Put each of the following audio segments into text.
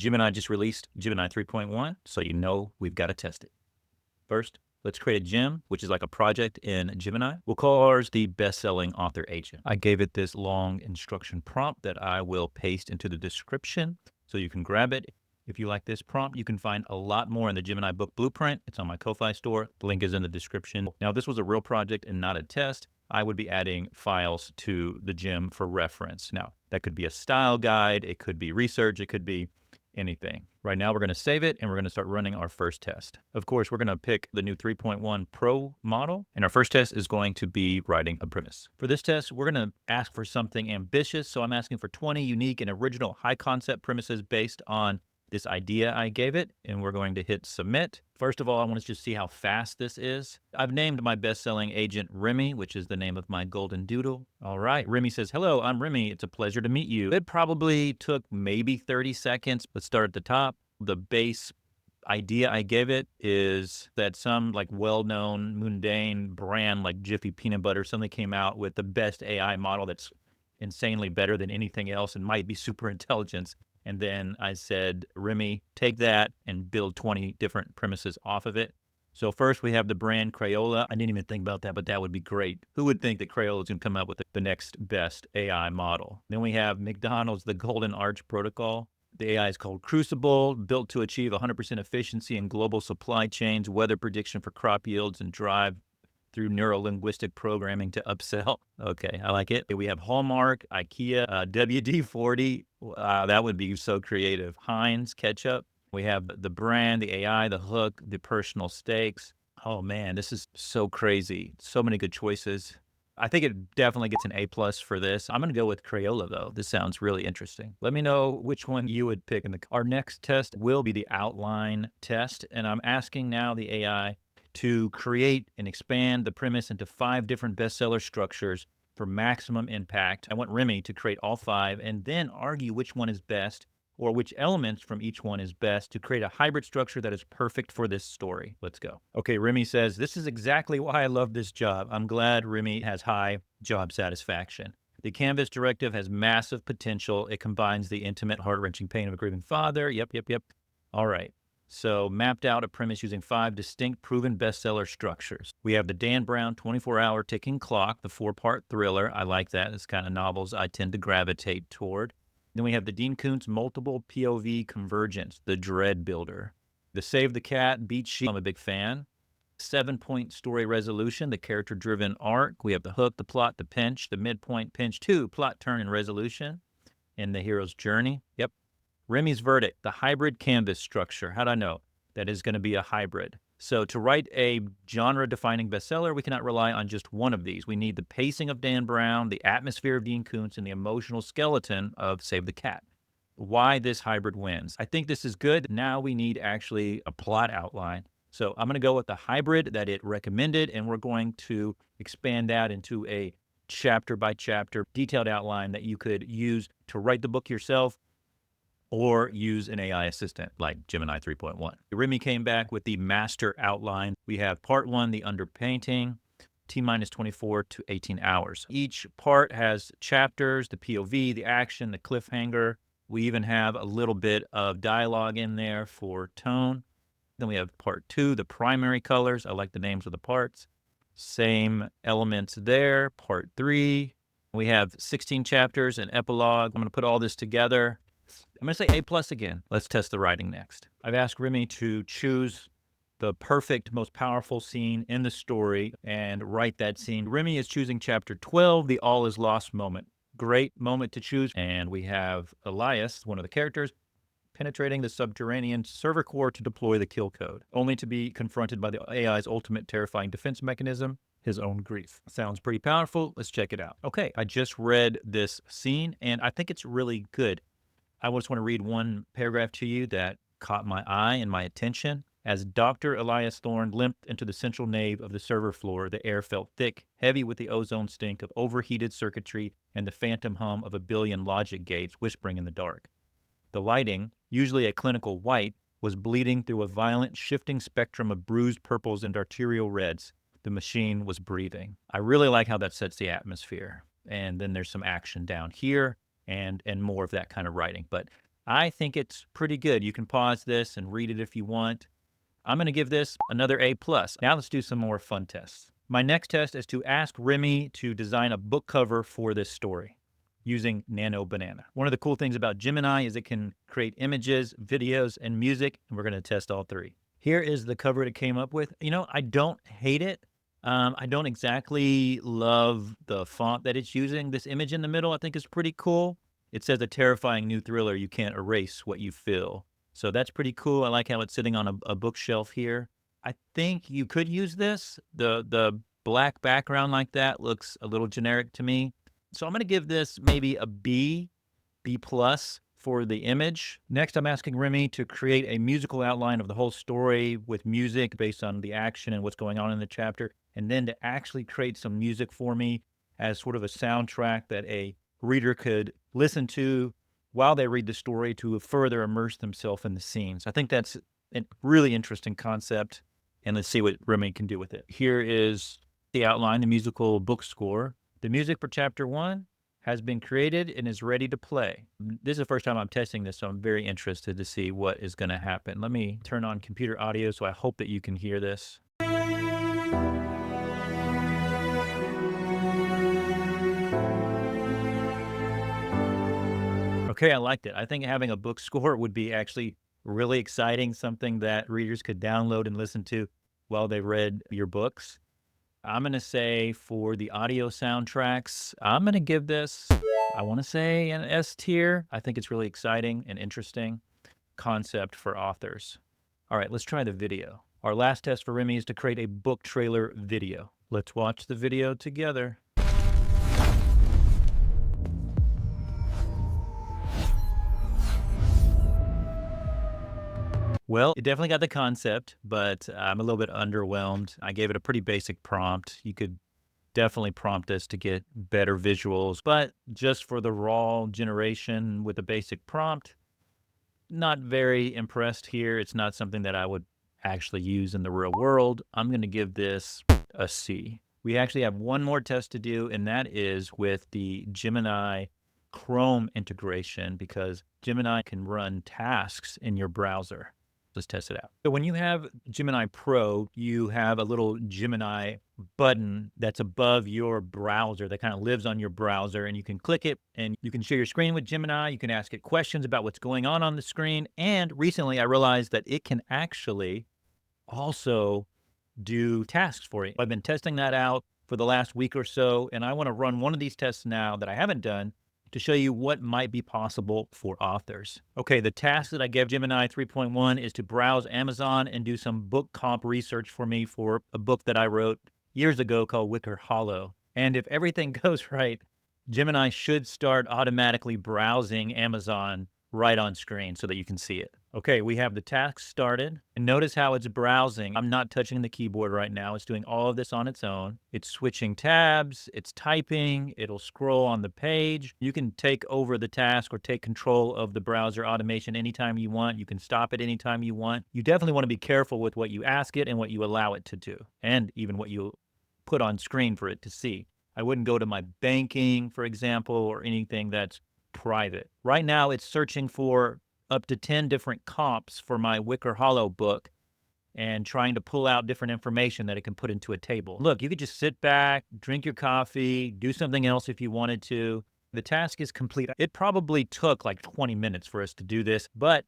Gemini just released Gemini 3.1, so you know we've got to test it. First, let's create a gem, which is like a project in Gemini. We'll call ours the best-selling author agent. I gave it this long instruction prompt that I will paste into the description so you can grab it. If you like this prompt, you can find a lot more in the Gemini Book Blueprint. It's on my Ko-Fi store. The link is in the description. Now, if this was a real project and not a test, I would be adding files to the gem for reference. Now, that could be a style guide, it could be research, it could be anything. Right now, we're going to save it and we're going to start running our first test. Of course, we're going to pick the new 3.1 Pro model, and our first test is going to be writing a premise. For this test, we're going to ask for something ambitious. So I'm asking for 20 unique and original high concept premises based on this idea I gave it, and we're going to hit submit. First of all, I want to just see how fast this is. I've named my best-selling agent Remi, which is the name of my golden doodle. All right, Remi says, hello, I'm Remi. It's a pleasure to meet you. It probably took maybe 30 seconds. Let's start at the top. The base idea I gave it is that some like well-known mundane brand like Jiffy Peanut Butter suddenly came out with the best AI model that's insanely better than anything else and might be super intelligent. And then I said, Remi, take that and build 20 different premises off of it. So first we have the brand Crayola. I didn't even think about that, but that would be great. Who would think that Crayola is going to come up with the next best AI model? Then we have McDonald's, the Golden Arch Protocol. The AI is called Crucible, built to achieve 100% efficiency in global supply chains, weather prediction for crop yields, and drive through neuro-linguistic programming to upsell. Okay, I like it. We have Hallmark, IKEA, WD-40. That would be so creative. Heinz ketchup. We have the brand, the AI, the hook, the personal stakes. Oh man, this is so crazy. So many good choices. I think it definitely gets an A+ for this. I'm gonna go with Crayola though. This sounds really interesting. Let me know which one you would pick. Our next test will be the outline test, and I'm asking now the AI to create and expand the premise into 5 different bestseller structures for maximum impact. I want Remi to create all 5 and then argue which one is best or which elements from each one is best to create a hybrid structure that is perfect for this story. Let's go. Okay, Remi says, this is exactly why I love this job. I'm glad Remi has high job satisfaction. The Canvas directive has massive potential. It combines the intimate, heart-wrenching pain of a grieving father. Yep. All right. So mapped out a premise using 5 distinct proven bestseller structures. We have the Dan Brown 24-hour ticking clock, the 4-part thriller. I like that. It's kind of novels I tend to gravitate toward. Then we have the Dean Koontz multiple POV convergence, the dread builder. The Save the Cat beat sheet, I'm a big fan. 7-point story resolution, the character-driven arc. We have the hook, the plot, the pinch, the midpoint, pinch 2, plot turn and resolution, and the hero's journey. Yep. Remi's verdict, the hybrid canvas structure. How'd I know that is going to be a hybrid? So to write a genre-defining bestseller, we cannot rely on just one of these. We need the pacing of Dan Brown, the atmosphere of Dean Koontz, and the emotional skeleton of Save the Cat. Why this hybrid wins? I think this is good. Now we need actually a plot outline. So I'm going to go with the hybrid that it recommended, and we're going to expand that into a chapter-by-chapter detailed outline that you could use to write the book yourself, or use an AI assistant like Gemini 3.1. Remi came back with the master outline. We have part 1, the underpainting, T-minus 24 to 18 hours. Each part has chapters, the POV, the action, the cliffhanger. We even have a little bit of dialogue in there for tone. Then we have part 2, the primary colors. I like the names of the parts. Same elements there. Part 3, we have 16 chapters, an epilogue. I'm gonna put all this together. I'm going to say A+ again. Let's test the writing next. I've asked Remi to choose the perfect, most powerful scene in the story and write that scene. Remi is choosing chapter 12, the all is lost moment. Great moment to choose. And we have Elias, one of the characters, penetrating the subterranean server core to deploy the kill code, only to be confronted by the AI's ultimate terrifying defense mechanism, his own grief. Sounds pretty powerful. Let's check it out. Okay, I just read this scene and I think it's really good. I just want to read one paragraph to you that caught my eye and my attention. As Dr. Elias Thorne limped into the central nave of the server floor, the air felt thick, heavy with the ozone stink of overheated circuitry and the phantom hum of a billion logic gates whispering in the dark. The lighting, usually a clinical white, was bleeding through a violent, shifting spectrum of bruised purples and arterial reds. The machine was breathing. I really like how that sets the atmosphere. And then there's some action down here. And more of that kind of writing. But I think it's pretty good. You can pause this and read it if you want. I'm going to give this another A+. Now let's do some more fun tests. My next test is to ask Remi to design a book cover for this story using Nano Banana. One of the cool things about Gemini is it can create images, videos, and music, and we're going to test all three. Here is the cover it came up with. You know, I don't hate it. I don't exactly love the font that it's using. This image in the middle I think is pretty cool. It says a terrifying new thriller. You can't erase what you feel. So that's pretty cool. I like how it's sitting on a bookshelf here. I think you could use this. The black background like that looks a little generic to me. So I'm going to give this maybe a B+, for the image. Next, I'm asking Remi to create a musical outline of the whole story with music based on the action and what's going on in the chapter, and then to actually create some music for me as sort of a soundtrack that a reader could listen to while they read the story to further immerse themselves in the scenes. I think that's a really interesting concept, and let's see what Remi can do with it. Here is the outline, the musical book score. The music for chapter 1 has been created and is ready to play. This is the first time I'm testing this, so I'm very interested to see what is going to happen. Let me turn on computer audio, so I hope that you can hear this. Okay, I liked it. I think having a book score would be actually really exciting, something that readers could download and listen to while they read your books. I'm going to say for the audio soundtracks, I'm going to give this, I want to say an S tier. I think it's really exciting and interesting concept for authors. All right, let's try the video. Our last test for Remi is to create a book trailer video. Let's watch the video together. Well, it definitely got the concept, but I'm a little bit underwhelmed. I gave it a pretty basic prompt. You could definitely prompt this to get better visuals, but just for the raw generation with a basic prompt, not very impressed here. It's not something that I would actually use in the real world. I'm going to give this a C. We actually have one more test to do, and that is with the Gemini Chrome integration, because Gemini can run tasks in your browser. Let's test it out. So when you have Gemini Pro, you have a little Gemini button that's above your browser that kind of lives on your browser, and you can click it and you can share your screen with Gemini. You can ask it questions about what's going on the screen. And recently I realized that it can actually also do tasks for you. I've been testing that out for the last week or so, and I want to run one of these tests now that I haven't done to show you what might be possible for authors. Okay, the task that I gave Gemini 3.1 is to browse Amazon and do some book comp research for me for a book that I wrote years ago called Wicker Hollow. And if everything goes right, Gemini should start automatically browsing Amazon right on screen so that you can see it. Okay, we have the task started, and notice how it's browsing. I'm not touching the keyboard right now. It's doing all of this on its own. It's switching tabs, it's typing, it'll scroll on the page. You can take over the task or take control of the browser automation anytime you want. You can stop it anytime you want. You definitely want to be careful with what you ask it and what you allow it to do, and even what you put on screen for it to see. I wouldn't go to my banking, for example, or anything that's private. Right now, it's searching for up to 10 different comps for my Wicker Hollow book and trying to pull out different information that it can put into a table. Look, you could just sit back, drink your coffee, do something else if you wanted to. The task is complete. It probably took like 20 minutes for us to do this, but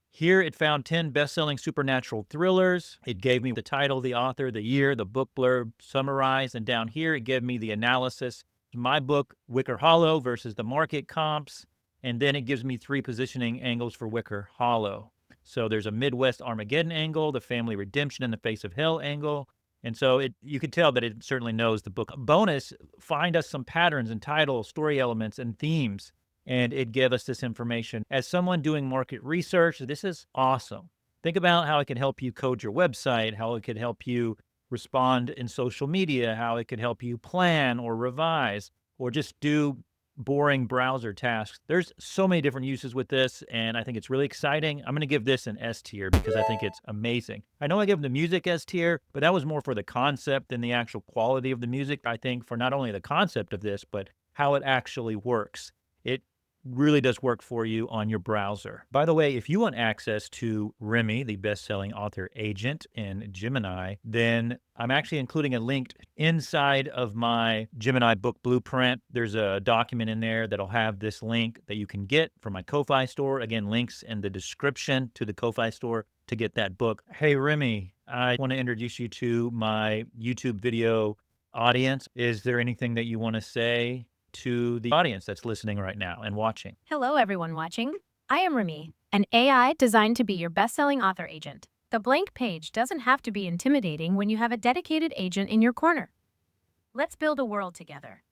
here it found 10 best-selling supernatural thrillers. It gave me the title, the author, the year, the book blurb summarized, and down here it gave me the analysis. My book, Wicker Hollow versus the market comps, and then it gives me 3 positioning angles for Wicker Hollow. So there's a Midwest Armageddon angle, the family redemption in the face of hell angle, and so you could tell that it certainly knows the book. Bonus, find us some patterns and titles, story elements, and themes, and it gave us this information. As someone doing market research, this is awesome. Think about how it can help you code your website, how it could help you respond in social media, how it could help you plan or revise or just do boring browser tasks. There's so many different uses with this, and I think it's really exciting. I'm going to give this an S tier because I think it's amazing. I know I gave the music S tier, but that was more for the concept than the actual quality of the music. I think for not only the concept of this, but how it actually works. It really does work for you on your browser. By the way, if you want access to Remi, the best-selling author agent in Gemini, then I'm actually including a link inside of my Gemini Book Blueprint. There's a document in there that'll have this link that you can get from my Ko-Fi store. Again, links in the description to the Ko-Fi store to get that book. Hey, Remi, I want to introduce you to my YouTube video audience. Is there anything that you want to say to the audience that's listening right now and watching? Hello, everyone watching. I am Remi, an AI designed to be your best-selling author agent. The blank page doesn't have to be intimidating when you have a dedicated agent in your corner. Let's build a world together.